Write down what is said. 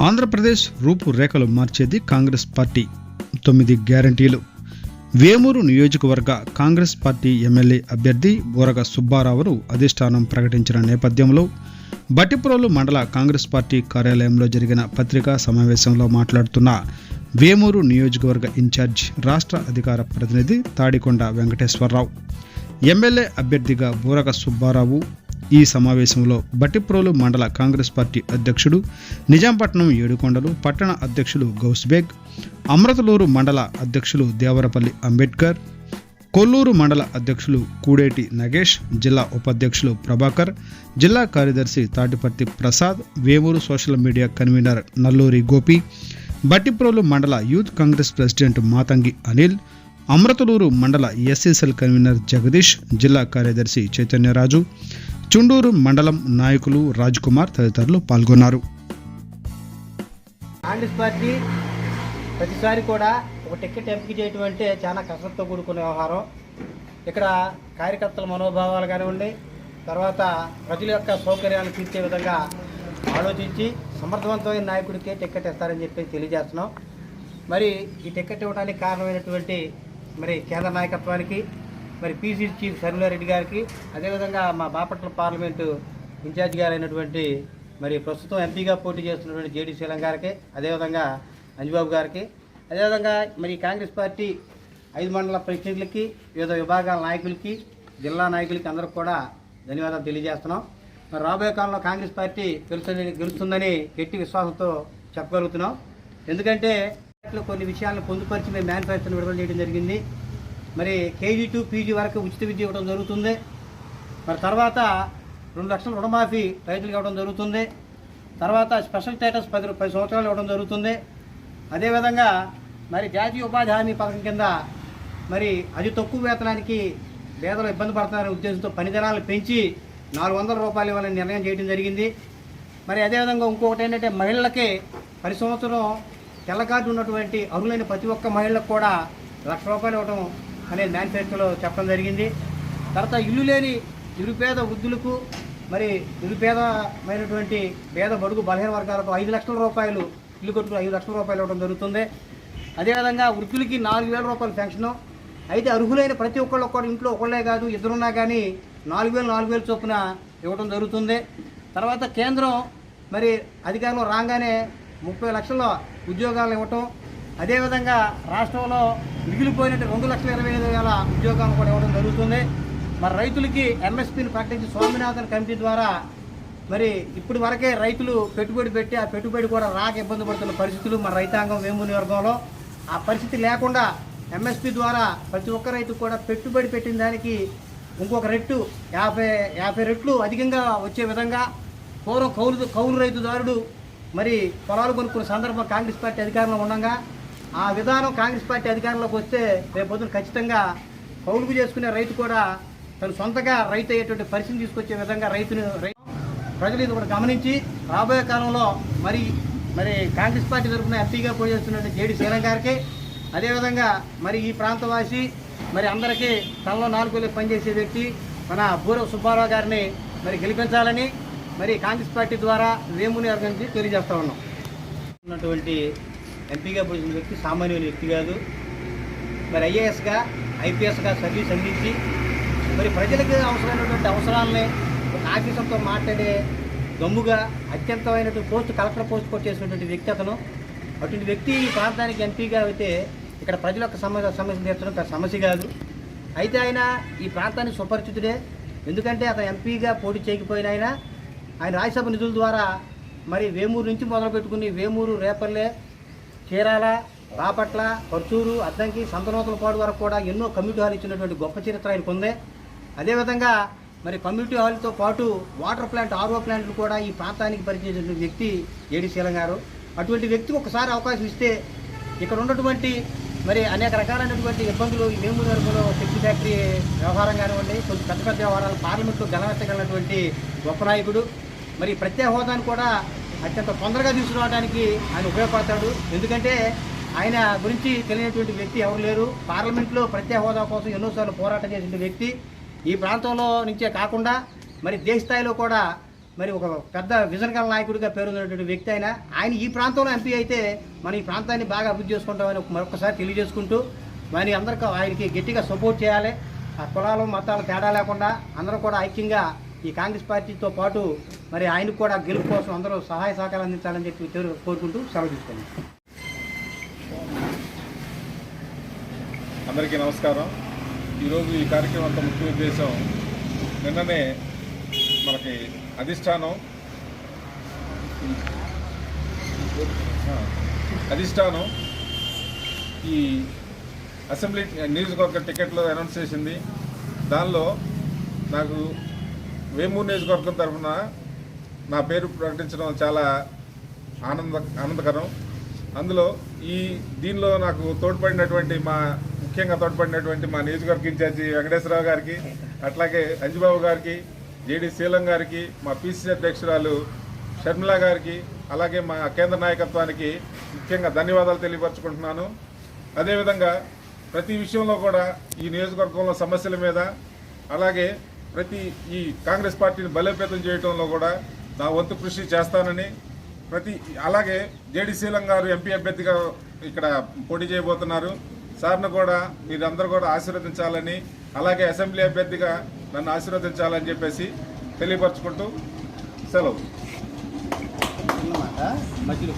ఆంధ్రప్రదేశ్ రూపురేఖలు మార్చేది కాంగ్రెస్ పార్టీ 9 గ్యారంటీలు. వేమూరు నియోజకవర్గ కాంగ్రెస్ పార్టీ ఎమ్మెల్యే అభ్యర్థి బూరగ సుబ్బారావును అధిష్టానం ప్రకటించిన నేపథ్యంలో బట్టిప్రోలు మండల కాంగ్రెస్ పార్టీ కార్యాలయంలో జరిగిన పత్రికా సమావేశంలో మాట్లాడుతున్న వేమూరు నియోజకవర్గ ఇన్ఛార్జ్ రాష్ట్ర అధికార ప్రతినిధి తాడికొండ వెంకటేశ్వరరావు, ఎమ్మెల్యే అభ్యర్థిగా బూరగ సుబ్బారావు ఈ సమావేశంలో బట్టిప్రోలు మండల కాంగ్రెస్ పార్టీ అధ్యక్షుడు, నిజాంపట్నం ఏడుకొండలు పట్టణ అధ్యక్షులు గౌస్బేగ్, అమృతలూరు మండల అధ్యక్షులు దేవరపల్లి అంబేద్కర్, కొల్లూరు మండల అధ్యక్షులు కూడేటి నగేష్, జిల్లా ఉపాధ్యక్షులు ప్రభాకర్, జిల్లా కార్యదర్శి Tatiparthi Prasad, Vemuru social media convener Nalluri Gopi, Bhattiprolu మండల యూత్ కాంగ్రెస్ ప్రెసిడెంట్ మాతంగి అనిల్, అమృతలూరు మండల ఎస్సీసెల్ కన్వీనర్ జగదీష్, జిల్లా కార్యదర్శి చైతన్యరాజు, చుండూరు మండలం నాయకులు రాజ్ కుమార్ తదితరులు పాల్గొన్నారు. కాంగ్రెస్ పార్టీ ప్రతిసారి కూడా ఒక టికెట్ ఎంపిక చేయటం అంటే చాలా కసరత్తో కూడుకునే వ్యవహారం. ఇక్కడ కార్యకర్తల మనోభావాలు కానివ్వండి, తర్వాత ప్రజల యొక్క సౌకర్యాలను తీర్చే విధంగా ఆలోచించి సమర్థవంతమైన నాయకుడికే టికెట్ ఇస్తారని చెప్పి తెలియజేస్తున్నాం. మరి ఈ టికెట్ ఇవ్వడానికి కారణమైనటువంటి కేంద్ర నాయకత్వానికి, పీసీ చీఫ్ సర్మిలారెడ్డి గారికి, అదేవిధంగా మా బాపట్ల పార్లమెంటు ఇన్ఛార్జ్ గారు అయినటువంటి ప్రస్తుతం ఎంపీగా పోటీ చేస్తున్నటువంటి జేడీ శీలం గారికి, అదేవిధంగా అంజబాబు గారికి, అదేవిధంగా కాంగ్రెస్ పార్టీ 5 మండల ప్రెసిడెంట్లకి, వివిధ విభాగాల నాయకులకి, జిల్లా నాయకులకి అందరికి కూడా ధన్యవాదాలు తెలియజేస్తున్నాం. రాబోయే కాలంలో కాంగ్రెస్ పార్టీ గెలుస్తుందని గట్టి విశ్వాసంతో చెప్పగలుగుతున్నాం. ఎందుకంటే కొన్ని విషయాలను పొందుపరిచి మేము మేనిఫెస్టోని విడుదల చేయడం జరిగింది. కేజీ టు పీజీ వరకు ఉచిత విద్య ఇవ్వడం జరుగుతుంది. తర్వాత 2 లక్షల రుణమాఫీ రైతులకు ఇవ్వడం జరుగుతుంది. తర్వాత స్పెషల్ స్టేటస్ 10 సంవత్సరాలు ఇవ్వడం జరుగుతుంది. అదేవిధంగా జాతీయ ఉపాధి హామీ పథకం కింద అతి తక్కువ వేతనానికి పేదలు ఇబ్బంది పడుతున్నారనే ఉద్దేశంతో పని దినాలను పెంచి 400 రూపాయలు ఇవ్వాలని నిర్ణయం చేయడం జరిగింది. అదేవిధంగా ఇంకొకటి ఏంటంటే మహిళలకి ప్రతి సంవత్సరం తెల్ల కార్డు ఉన్నటువంటి అర్హులైన ప్రతి ఒక్క మహిళలకు కూడా 1,00,000 రూపాయలు ఇవ్వడం అనేది మేనిఫెస్టోలో చెప్పడం జరిగింది. తర్వాత ఇల్లు లేని నిరుపేద వృద్ధులకు, నిరుపేదమైనటువంటి పేద బడుగు బలహీన వర్గాలకు 5 లక్షల రూపాయలు, ఇల్లు కట్టుకుని 5 లక్షల రూపాయలు ఇవ్వడం జరుగుతుంది. అదేవిధంగా వృద్ధులకి 4,000 రూపాయలు పెన్షను. అయితే అర్హులైన ప్రతి ఒక్కళ్ళు కూడా ఇంట్లో ఒకళ్ళే కాదు, ఇద్దరున్నా కానీ 4,000 చొప్పున ఇవ్వడం జరుగుతుంది. తర్వాత కేంద్రం అధికారంలో రాగానే 30 లక్షల ఉద్యోగాలు ఇవ్వటం, అదేవిధంగా రాష్ట్రంలో మిగిలిపోయిన 2,25,000 ఉద్యోగాలను కూడా ఇవ్వడం జరుగుతుంది. రైతులకి ఎంఎస్పీని ప్రకటించి స్వామినాథన్ కమిటీ ద్వారా ఇప్పటి వరకే రైతులు పెట్టుబడి పెట్టి ఆ పెట్టుబడి కూడా రాక ఇబ్బంది పడుతున్న పరిస్థితులు రైతాంగం వేమూరు నియోజకవర్గంలో. ఆ పరిస్థితి లేకుండా ఎంఎస్పీ ద్వారా ప్రతి ఒక్క రైతు కూడా పెట్టుబడి పెట్టిన దానికి ఇంకొక రెట్టు 50 రెట్లు అధికంగా వచ్చే విధంగా, పూర్వం కౌలు రైతుదారుడు పొలాలు కొనుక్కున్న సందర్భం కాంగ్రెస్ పార్టీ అధికారంలో ఉండగా ఆ విధానం కాంగ్రెస్ పార్టీ అధికారంలోకి వస్తే రేపొద్దున ఖచ్చితంగా కౌలుకు చేసుకునే రైతు కూడా తను సొంతగా రైతు అయ్యేటువంటి పరిస్థితిని తీసుకొచ్చే విధంగా ప్రజలు ఇది కూడా గమనించి రాబోయే కాలంలో కాంగ్రెస్ పార్టీ తరఫున ఎంపీగా పోటీ చేస్తున్నటువంటి జేడీ శీలం గారికి, అదేవిధంగా ఈ ప్రాంతవాసి అందరికీ తనలో 4 వేలు పనిచేసే వ్యక్తి మన బూరగ సుబ్బారావు గారిని గెలిపించాలని కాంగ్రెస్ పార్టీ ద్వారా వేమూరు వర్గం నుంచి తెలియజేస్తా ఉన్నాం. ఉన్నటువంటి ఎంపీగా పోసిన వ్యక్తి సామాన్యుల వ్యక్తి కాదు. ఐఏఎస్గా, ఐపీఎస్గా సర్వీస్ అందించి ప్రజలకు అవసరమైనటువంటి అవసరాలని ఒక ఆఫీసర్తో మాట్లాడే దమ్ముగా అత్యంతమైనటువంటి కలెక్టర్ పోస్ట్ కొట్టేసినటువంటి వ్యక్తి అతను. అటువంటి వ్యక్తి ఈ ప్రాంతానికి ఎంపీగా అయితే ఇక్కడ ప్రజల యొక్క సమస్య తీర్చడం సమస్య కాదు. అయితే ఆయన ఈ ప్రాంతానికి సుపరిచితుడే. ఎందుకంటే అతను ఎంపీగా పోటీ చేయకపోయిన ఆయన రాజ్యసభ నిధుల ద్వారా వేమూరు నుంచి మొదలుపెట్టుకుని వేమూరు, రేపల్లె, చీరాల, బాపట్ల, పర్చూరు, అద్దంకి, సంతనూతలపాడు వరకు కూడా ఎన్నో కమ్యూనిటీ హాల్ ఇచ్చినటువంటి గొప్ప చరిత్ర ఆయనకు ఉంది. అదేవిధంగా కమ్యూనిటీ హాల్తో పాటు వాటర్ ప్లాంట్, ఆర్ఓ ప్లాంట్లు కూడా ఈ ప్రాంతానికి పరిచయించిన వ్యక్తి జేడీ శీలం గారు. అటువంటి వ్యక్తికి ఒకసారి అవకాశం ఇస్తే ఇక్కడ ఉన్నటువంటి అనేక రకాలైనటువంటి ఇబ్బందులు ఈ వేమూరు వర్గంలో శక్తి ఫ్యాక్టరీ వ్యవహారం కానివ్వండి, కొంచెం పెద్ద వ్యవహారాలు పార్లమెంట్లో గెలవెత్తగలిగినటువంటి గొప్ప నాయకుడు. ప్రత్యేక హోదాను కూడా అత్యంత తొందరగా తీసుకురావడానికి ఆయన ఉపయోగపడతాడు. ఎందుకంటే ఆయన గురించి తెలియనటువంటి వ్యక్తి ఎవరు లేరు. పార్లమెంట్లో ప్రత్యేక హోదా కోసం ఎన్నోసార్లు పోరాటం చేసిన వ్యక్తి. ఈ ప్రాంతంలో నుంచే కాకుండా దేశ స్థాయిలో కూడా మరి ఒక పెద్ద విజన్ గల నాయకుడిగా పేరున్నటువంటి వ్యక్తి ఆయన ఈ ప్రాంతంలో ఎంపీ అయితే మన ఈ ప్రాంతాన్ని బాగా అభివృద్ధి చేసుకుంటామని మరొకసారి తెలియజేసుకుంటూ మరి అందరికీ ఆయనకి గట్టిగా సపోర్ట్ చేయాలి. ఆ కులాలు మతాలు తేడా లేకుండా అందరూ కూడా ఐక్యంగా ఈ కాంగ్రెస్ పార్టీతో పాటు మరి ఆయనకు కూడా గెలుపు కోసం అందరూ సహాయ సహకారాలు అందించాలని చెప్పి కోరుకుంటూ సెలవు తీసుకున్నాం. అందరికీ నమస్కారం. ఈరోజు ఈ కార్యక్రమం అంతా ముఖ్య ఉద్దేశం, నిన్ననే మనకి అధిష్టానం ఈ అసెంబ్లీ నియోజకవర్గ టికెట్లు అనౌన్స్ చేసింది. దానిలో నాకు వేమూరు నియోజకవర్గం తరఫున నా పేరు ప్రకటించడం చాలా ఆనందకరం. అందులో దీనిలో నాకు ముఖ్యంగా తోడ్పడినటువంటి మా నియోజకవర్గ ఇన్ఛార్జి వెంకటేశ్వరరావు గారికి, అట్లాగే అంజుబాబు గారికి, జేడి శీలం గారికి, మా పిసిసి అధ్యక్షురాలు షర్మిల గారికి, అలాగే మా కేంద్ర నాయకత్వానికి ముఖ్యంగా ధన్యవాదాలు తెలియపరచుకుంటున్నాను. అదేవిధంగా ప్రతి విషయంలో కూడా ఈ నియోజకవర్గంలో సమస్యల మీద, అలాగే ఈ కాంగ్రెస్ పార్టీని బలోపేతం చేయడంలో కూడా నా వంతు కృషి చేస్తానని, అలాగే జేడి శీలం గారు ఎంపీ అభ్యర్థిగా ఇక్కడ పోటీ చేయబోతున్నారు. సార్ను కూడా మీరందరూ కూడా ఆశీర్వదించాలని, అలాగే అసెంబ్లీ అభ్యర్థిగా నన్ను ఆశీర్వదించాలని చెప్పేసి తెలియపరచుకుంటూ సెలవు. మధ్యలో